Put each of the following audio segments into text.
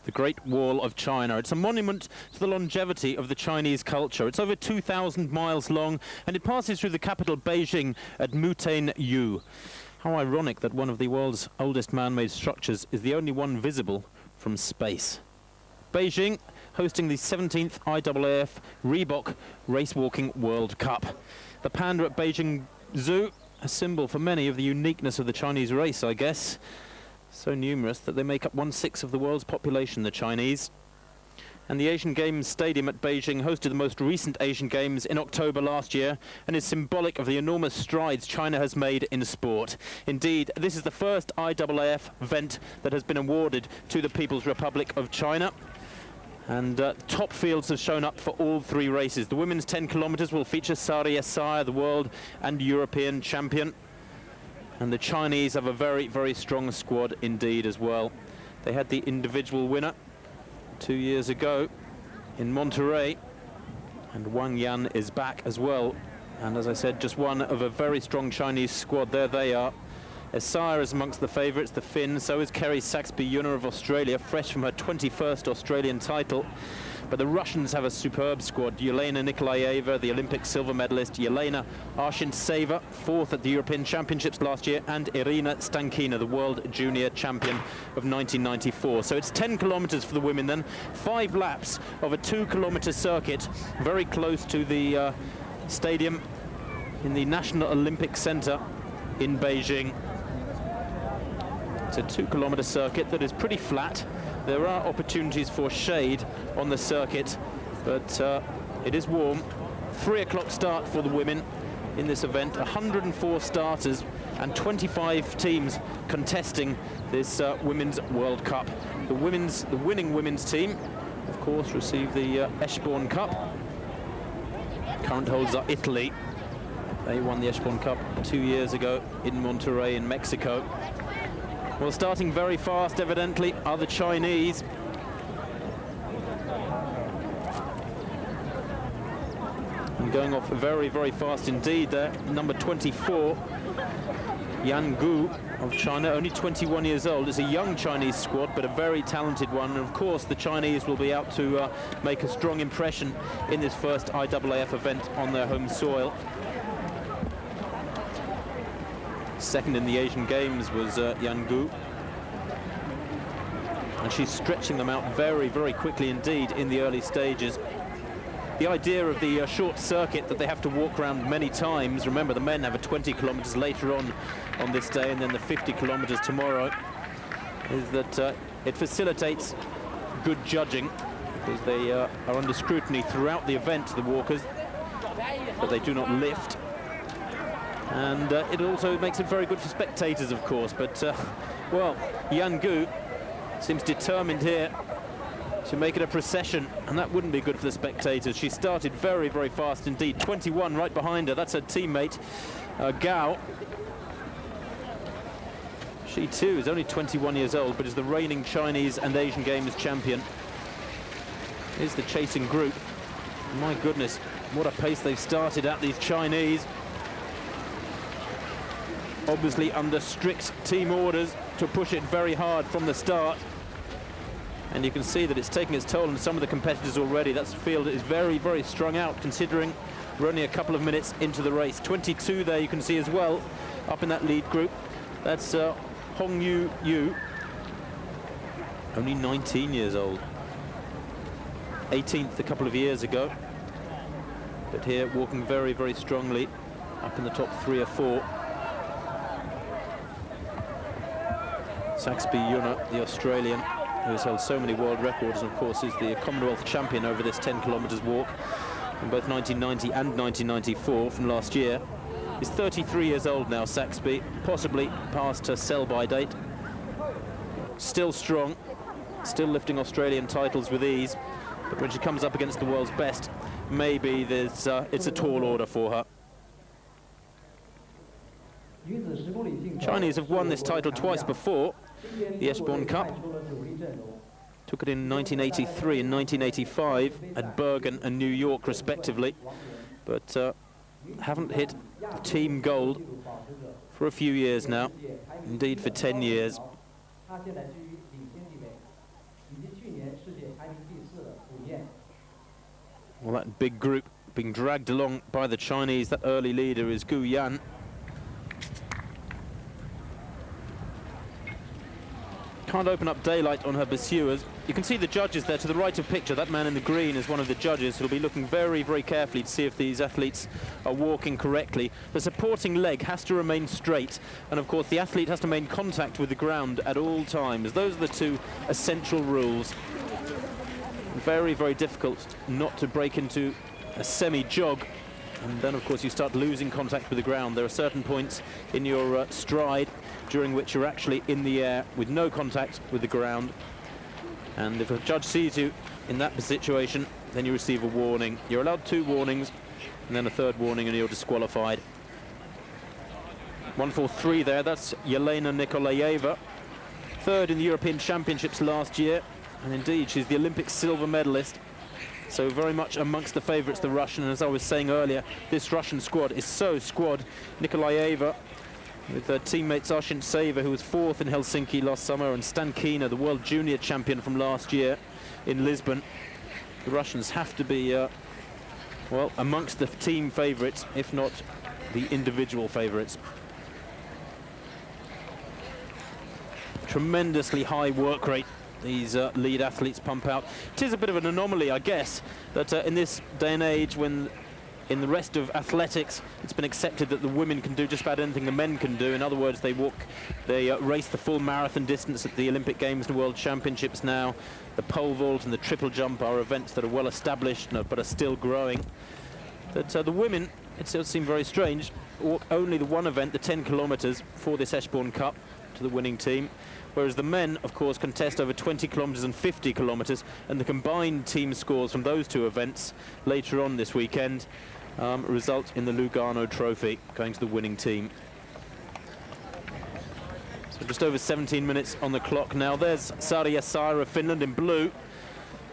the Great Wall of China. It's a monument to the longevity of the Chinese culture. It's over 2,000 miles long, and it passes through the capital Beijing at Mutane-yu. How ironic that one of the world's oldest man-made structures is the only one visible from space. Beijing hosting the 17th IAAF Reebok Racewalking World Cup. The panda at Beijing Zoo, a symbol for many of the uniqueness of the Chinese race, I guess. So numerous that they make up 1/6 of the world's population, the Chinese. And the Asian Games Stadium at Beijing hosted the most recent Asian Games in October last year and is symbolic of the enormous strides China has made in sport. Indeed, this is the first IAAF event that has been awarded to the People's Republic of China. And top fields have shown up for all three races. The women's 10 kilometers will feature Sari Essayah, the world and European champion. And the Chinese have a very, very strong squad indeed as well. They had the individual winner 2 years ago in Monterrey, and Wang Yan is back as well. And as I said, just one of a very strong Chinese squad. There they are. Essayah is amongst the favourites, the Finn. So is Kerry Saxby-Yunner of Australia, fresh from her 21st Australian title. But the Russians have a superb squad. Yelena Nikolaeva, the Olympic silver medalist, Yelena Arshintseva, 4th at the European Championships last year, and Irina Stankina, the world junior champion of 1994. So it's 10 kilometers for the women then, 5 laps of a 2-kilometer circuit, very close to the stadium in the National Olympic Center in Beijing. It's a 2-kilometer circuit that is pretty flat. There are opportunities for shade on the circuit, but it is warm. 3 o'clock start for the women in this event. 104 starters and 25 teams contesting this Women's World Cup. The winning women's team, of course, receive the Eschborn Cup. Current holders are Italy. They won the Eschborn Cup 2 years ago in Monterrey in Mexico. Well, starting very fast, evidently, are the Chinese. And going off very, very fast indeed there. Number 24, Yan Gu of China, only 21 years old. It's a young Chinese squad, but a very talented one. And of course, the Chinese will be out to make a strong impression in this first IAAF event on their home soil. Second in the Asian Games was Yan Gu. And she's stretching them out very, very quickly indeed in the early stages. The idea of the short circuit that they have to walk around many times, remember the men have a 20 kilometers later on this day and then the 50 kilometers tomorrow, is that it facilitates good judging because they are under scrutiny throughout the event, the walkers, but they do not lift. And it also makes it very good for spectators, of course. But, well, Yan Gu seems determined here to make it a procession, and that wouldn't be good for the spectators. She started very, very fast indeed. 21 right behind her. That's her teammate, Gao. She, too, is only 21 years old, but is the reigning Chinese and Asian Games champion. Here's the chasing group. My goodness, what a pace they've started at, these Chinese. Obviously under strict team orders to push it very hard from the start. And you can see that it's taking its toll on some of the competitors already. That field is very, very strung out, considering we're only a couple of minutes into the race. 22 there you can see as well, up in that lead group. That's Hong Yu, only 19 years old. 18th a couple of years ago. But here walking very, very strongly, up in the top 3 or 4. Saxby-Yunner, the Australian, who has held so many world records, and of course is the Commonwealth champion over this 10 kilometers walk in both 1990 and 1994 from last year. He's 33 years old now, Saxby, possibly past her sell-by date. Still strong, still lifting Australian titles with ease, but when she comes up against the world's best, maybe it's a tall order for her. Chinese have won this title twice before, the Eschborn Cup. Took it in 1983 and 1985 at Bergen and New York, respectively. But haven't hit team gold for a few years now, indeed for 10 years. Well, that big group being dragged along by the Chinese. That early leader is Gu Yan. Can't open up daylight on her pursuers. You can see the judges there to the right of picture. That man in the green is one of the judges who'll be looking very, very carefully to see if these athletes are walking correctly. The supporting leg has to remain straight, and of course the athlete has to maintain contact with the ground at all times. Those are the two essential rules. Very, very difficult not to break into a semi-jog, and then of course you start losing contact with the ground. There are certain points in your stride during which you're actually in the air with no contact with the ground, and if a judge sees you in that situation, then you receive a warning. You're allowed 2 warnings and then a 3rd warning and you're disqualified. 143 there, that's Yelena Nikolaeva, 3rd in the European Championships last year, and indeed she's the Olympic silver medalist, so very much amongst the favourites, the Russian. And as I was saying earlier, this Russian squad is so squad. Nikolaeva with her teammates Arshintseva, who was 4th in Helsinki last summer, and Stankina, the world junior champion from last year in Lisbon. The Russians have to be, well, amongst the team favourites, if not the individual favourites. Tremendously high work rate these lead athletes pump out. It is a bit of an anomaly, I guess, that in this day and age, when in the rest of athletics it's been accepted that the women can do just about anything the men can do. In other words, they race the full marathon distance at the Olympic Games and World Championships now. The pole vault and the triple jump are events that are well established but are still growing. But the women, it still seems very strange, walk only the one event, the 10 kilometres, for this Eschborn Cup to the winning team. Whereas the men, of course, contest over 20 kilometres and 50 kilometres, and the combined team scores from those 2 events later on this weekend result in the Lugano Trophy going to the winning team. So just over 17 minutes on the clock now. There's Sari Essayah of Finland in blue,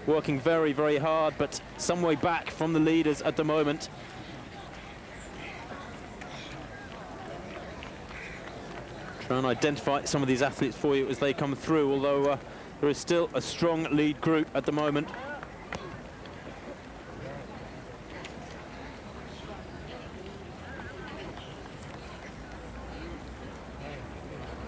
working very, very hard, but some way back from the leaders at the moment. Try and identify some of these athletes for you as they come through, although there is still a strong lead group at the moment.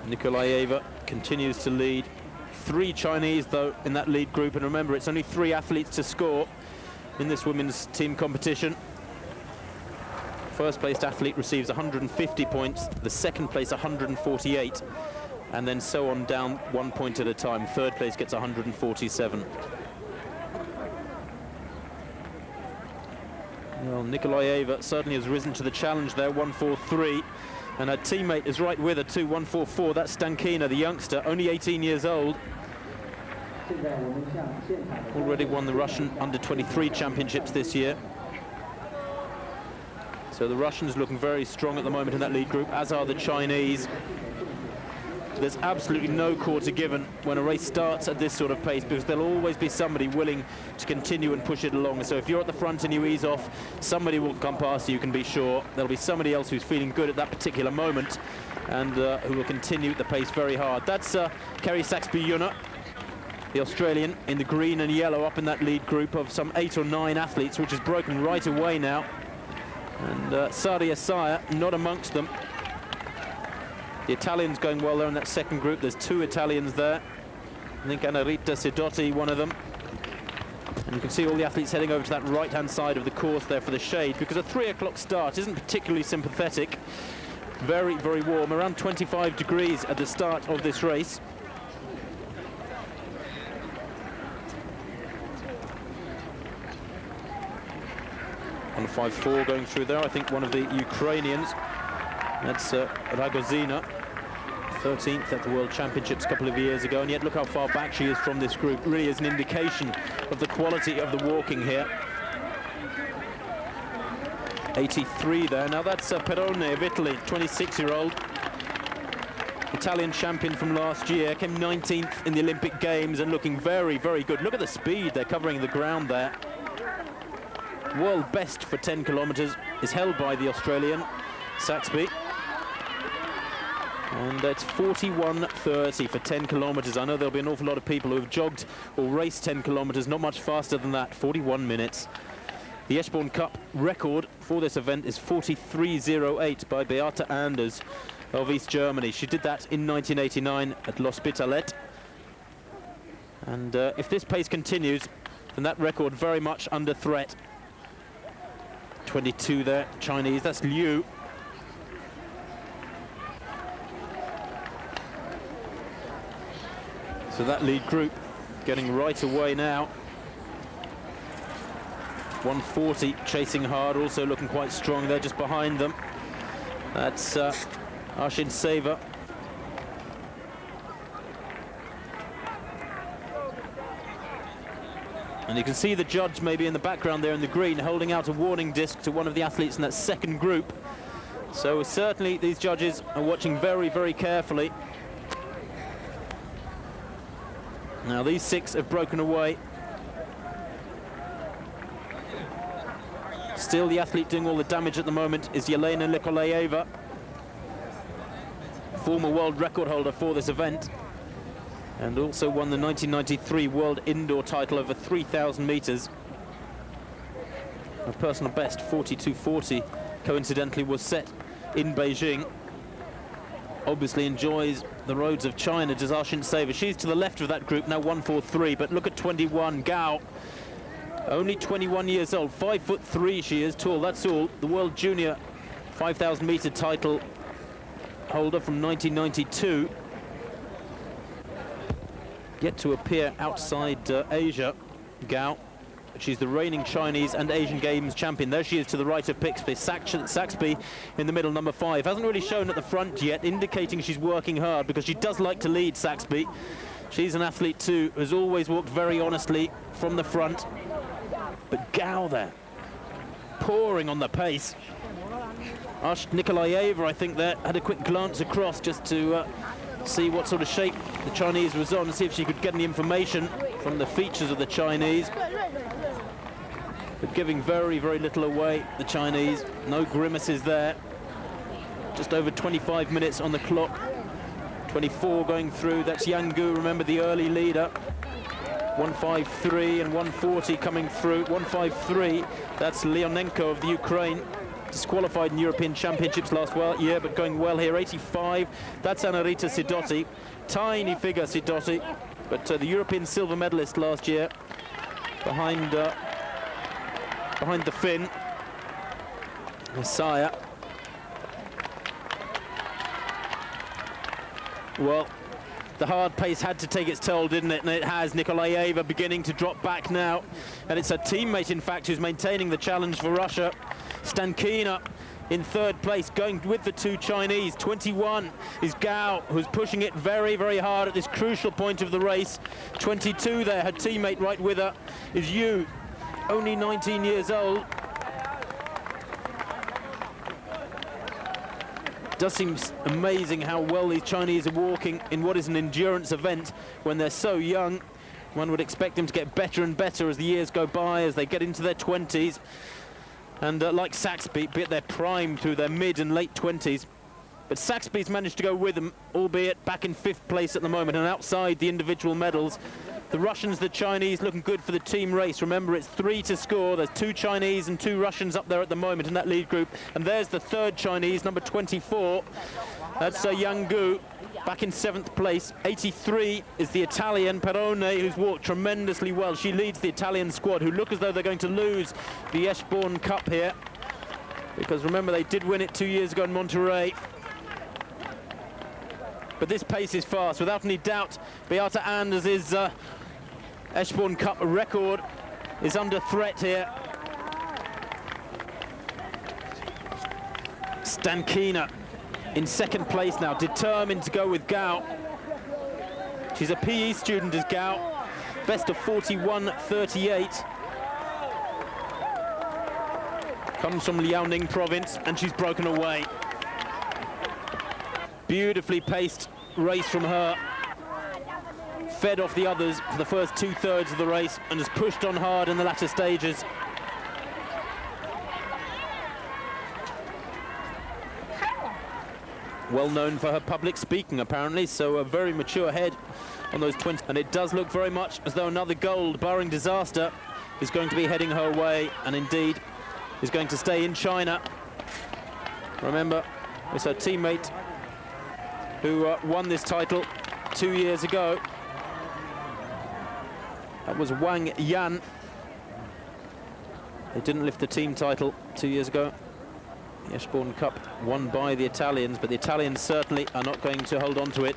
Nikolaeva continues to lead. 3 Chinese, though, in that lead group, and remember, it's only 3 athletes to score in this women's team competition. First placed athlete receives 150 points, the second place 148, and then so on down 1 point at a time. Third place gets 147. Well, Nikolaeva certainly has risen to the challenge there, 143, and her teammate is right with her too, 144. That's Stankina, the youngster, only 18 years old. Already won the Russian under-23 championships this year. So the Russians looking very strong at the moment in that lead group, as are the Chinese. There's absolutely no quarter given when a race starts at this sort of pace, because there'll always be somebody willing to continue and push it along. So if you're at the front and you ease off, somebody will come past you, you can be sure. There'll be somebody else who's feeling good at that particular moment and who will continue the pace very hard. That's Kerry Saxby-Yunner, the Australian, in the green and yellow up in that lead group of some 8 or 9 athletes, which has broken right away now. And Sari Essayah not amongst them. The Italians going well there in that second group. There's 2 Italians there. I think Annarita Sidotti, one of them. And you can see all the athletes heading over to that right-hand side of the course there for the shade, because a 3 o'clock start isn't particularly sympathetic. Very, very warm, around 25 degrees at the start of this race. On 5-4 going through there, I think one of the Ukrainians, that's Ragozina, 13th at the World Championships a couple of years ago, and yet look how far back she is from this group. Really is an indication of the quality of the walking here. 83 there. Now that's Perrone of Italy, 26-year-old. Italian champion from last year, came 19th in the Olympic Games and looking very, very good. Look at the speed they're covering the ground there. World best for 10 kilometres is held by the Australian, Saxby. And it's 41:30 for 10 kilometres. I know there'll be an awful lot of people who have jogged or raced 10 kilometres, not much faster than that, 41 minutes. The Eschborn Cup record for this event is 43.08 by Beate Anders of East Germany. She did that in 1989 at L'Hospitalet. And if this pace continues, then that record very much under threat. 22 there, Chinese, that's Liu. So that lead group getting right away now. 140 chasing hard, also looking quite strong there just behind them. That's Arshin Seva. And you can see the judge maybe in the background there in the green holding out a warning disc to one of the athletes in that second group. So certainly these judges are watching very, very carefully. Now these 6 have broken away. Still the athlete doing all the damage at the moment is Yelena Nikolaeva, former world record holder for this event, and also won the 1993 world indoor title over 3,000 meters. Her personal best, 42.40, coincidentally was set in Beijing. Obviously enjoys the roads of China, does Arshin Seva. She's to the left of that group now, 143, but look at 21, Gao. Only 21 years old, 5'3" she is tall, that's all. The world junior 5,000 meter title holder from 1992. Yet to appear outside Asia, Gao. She's the reigning Chinese and Asian Games champion. There she is to the right of Pixby. Saxby in the middle, number 5. Hasn't really shown at the front yet, indicating she's working hard because she does like to lead, Saxby. She's an athlete too, who's always walked very honestly from the front. But Gao there, pouring on the pace. Nikolaeva, I think, there had a quick glance across just to see what sort of shape the Chinese was on, and see if she could get any information from the features of the Chinese. But giving very, very little away, the Chinese. No grimaces there. Just over 25 minutes on the clock. 24 going through, that's Yang Gu, remember the early leader. 153 and 140 coming through. 153, that's Leonenko of the Ukraine. Disqualified in European Championships last year, but going well here. 85, that's Anarita Sidoti. Tiny figure, Sidoti, but the European silver medalist last year, behind the Finn, Messiah. Well, the hard pace had to take its toll, didn't it? And it has. Nikolaeva beginning to drop back now. And it's her teammate, in fact, who's maintaining the challenge for Russia. Stankina in 3rd place, going with the 2 Chinese. 21 is Gao, who's pushing it very, very hard at this crucial point of the race. 22 there, her teammate right with her, is Yu, only 19 years old. Does seem amazing how well these Chinese are walking in what is an endurance event when they're so young. One would expect them to get better and better as the years go by, as they get into their 20s. And like Saxby, be at their prime through their mid and late 20s. But Saxby's managed to go with them, albeit back in 5th place at the moment and outside the individual medals. The Russians, the Chinese, looking good for the team race. Remember, it's 3 to score. There's 2 Chinese and 2 Russians up there at the moment in that lead group. And there's the 3rd Chinese, number 24. That's Yang Gu, back in 7th place. 83 is the Italian, Perrone, who's walked tremendously well. She leads the Italian squad, who look as though they're going to lose the Eschborn Cup here. Because remember, they did win it 2 years ago in Monterrey. But this pace is fast, without any doubt. Beate Anders' Eschborn Cup record is under threat here. Stankina in 2nd place now, determined to go with Gao. She's a PE student as Gao, best of 41.38. Comes from Liaoning province, and she's broken away. Beautifully paced race from her. Fed off the others for the first 2/3 of the race and has pushed on hard in the latter stages. Well known for her public speaking, apparently, so a very mature head on those 20. And it does look very much as though another gold, barring disaster, is going to be heading her way, and indeed is going to stay in China. Remember, it's her teammate who won this title 2 years ago. That was Wang Yan. They didn't lift the team title 2 years ago. The Eschborn Cup won by the Italians, but the Italians certainly are not going to hold on to it.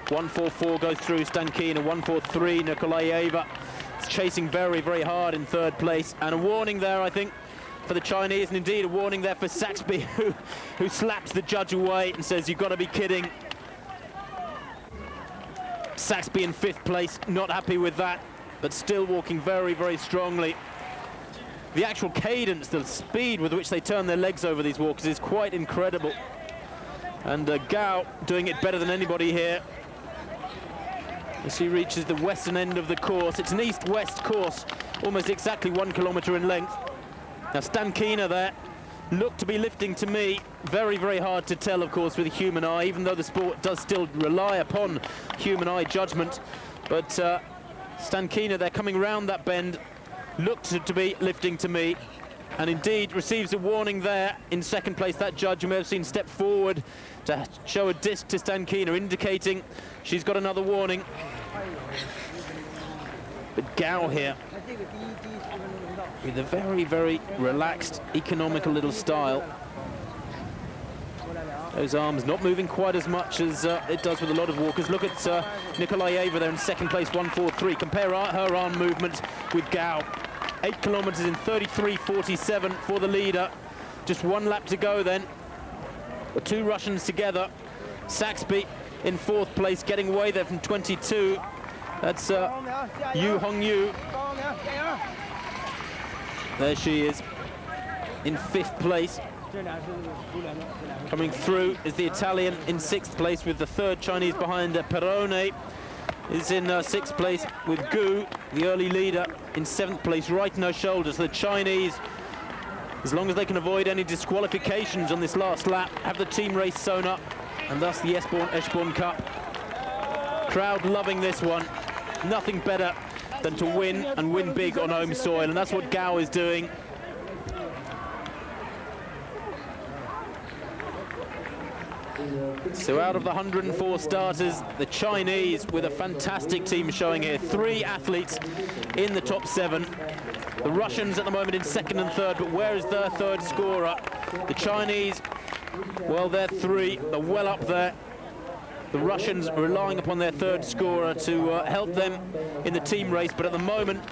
1-4-4 goes through Stankina, 1-4-3, Nikolaeva is chasing very, very hard in third place. And a warning there, I think, for the Chinese, and indeed a warning there for Saxby, who slaps the judge away and says, "You've got to be kidding." Saxby in fifth place, not happy with that, but still walking very, very strongly. The actual cadence, the speed with which they turn their legs over these walkers is quite incredible. And Gao doing it better than anybody here. As she reaches the western end of the course, it's an east-west course, almost exactly 1 kilometre in length. Now Stankina there looked to be lifting to me. Very, very hard to tell, of course, with the human eye, even though the sport does still rely upon human eye judgment. But Stankina there coming round that bend looked to be lifting to me, and indeed receives a warning there in second place. That judge you may have seen step forward to show a disc to Stankina, indicating she's got another warning. But Gao here, with a very, very relaxed, economical little style. Those arms not moving quite as much as it does with a lot of walkers. Look at Nikolaeva there in second place, 1-4-3. Compare her arm movement with Gao. 8 kilometres in 33.47 for the leader. Just one lap to go then. The two Russians together. Saxby in fourth place, getting away there from 22. That's Yu Hongyu. There she is in fifth place. Coming through is the Italian in sixth place, with the third Chinese behind. Perrone is in sixth place with Gu, the early leader, in seventh place, right in her shoulders. The Chinese, as long as they can avoid any disqualifications on this last lap, have the team race sewn up, and thus the Eschborn Cup. Crowd loving this one. Nothing better than to win, and win big on home soil, and that's what Gao is doing. So out of the 104 starters, the Chinese with a fantastic team showing here. 3 athletes in the top 7. The Russians at the moment in second and third, but where is their third scorer? The Chinese, well, they're 3, they're well up there. The Russians relying upon their third scorer to help them in the team race, but at the moment,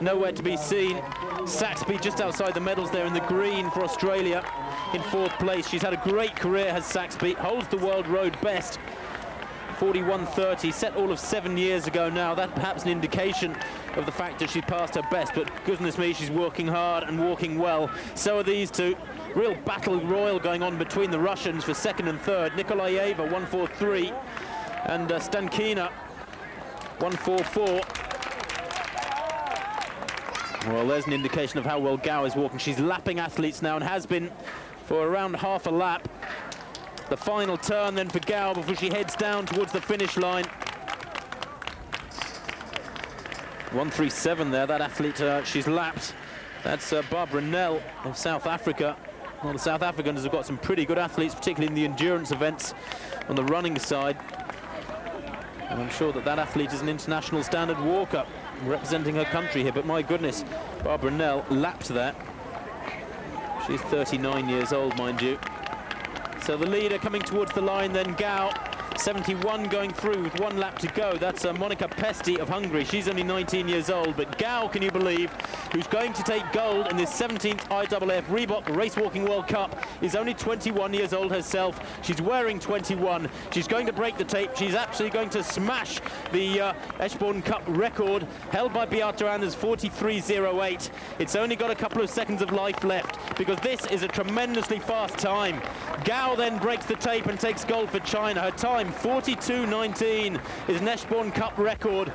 nowhere to be seen. Saxby just outside the medals there in the green for Australia in fourth place. She's had a great career, has Saxby, holds the world road best. 41.30, set all of 7 years ago now. That perhaps an indication of the fact that she passed her best, but goodness me, she's working hard and walking well. So are these two. Real battle royal going on between the Russians for second and third. Nikolaeva 1-4-3 and Stankina 1-4-4. Well, there's an indication of how well Gao is walking. She's lapping athletes now and has been for around half a lap. The final turn then for Gao before she heads down towards the finish line. 1-3-7 there, that athlete she's lapped. That's Barbara Nell of South Africa. Well, the South Africans have got some pretty good athletes, particularly in the endurance events on the running side. And I'm sure that that athlete is an international standard walker representing her country here, but my goodness, Barbara Nell lapped there. She's 39 years old, mind you. So the leader coming towards the line then, Gao, 71 going through with 1 lap to go. That's Monica Pesti of Hungary. She's only 19 years old, but Gao, can you believe, who's going to take gold in this 17th IAAF Reebok Race Walking World Cup, is only 21 years old herself. She's wearing 21. She's going to break the tape. She's actually going to smash the Eschborn Cup record held by Beate Anders, 43.08. It's only got a couple of seconds of life left because this is a tremendously fast time. Gao then breaks the tape and takes gold for China. Her time, 42.19, is an Eschborn Cup record.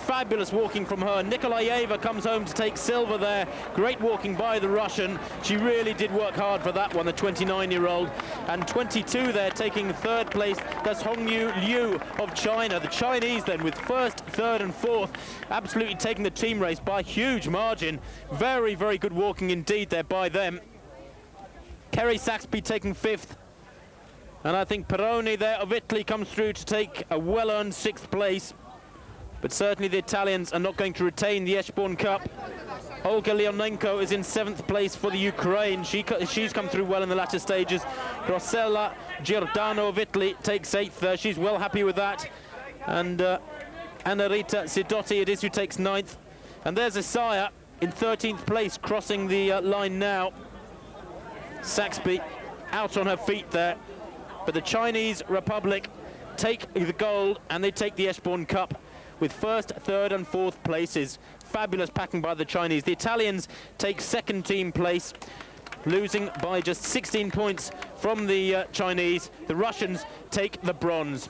Fabulous walking from her. Nikolaeva comes home to take silver there. Great walking by the Russian. She really did work hard for that one, the 29-year-old. And 22 there, taking third place. That's Hongyu Liu of China. The Chinese then with first, third and fourth, absolutely taking the team race by a huge margin. Very, very good walking indeed there by them. Kerry Saxby taking fifth. And I think Peroni there of Italy comes through to take a well-earned sixth place. But certainly the Italians are not going to retain the Eschborn Cup. Olga Leonenko is in seventh place for the Ukraine. She's come through well in the latter stages. Rossella Giordano of Italy takes eighth there. She's well happy with that. And Anarita Sidotti it is who takes ninth. And there's Isaiah in 13th place, crossing the line now. Saxby out on her feet there. But the Chinese Republic take the gold and they take the Eschborn Cup with first, third and fourth places. Fabulous packing by the Chinese. The Italians take second team place, losing by just 16 points from the Chinese. The Russians take the bronze.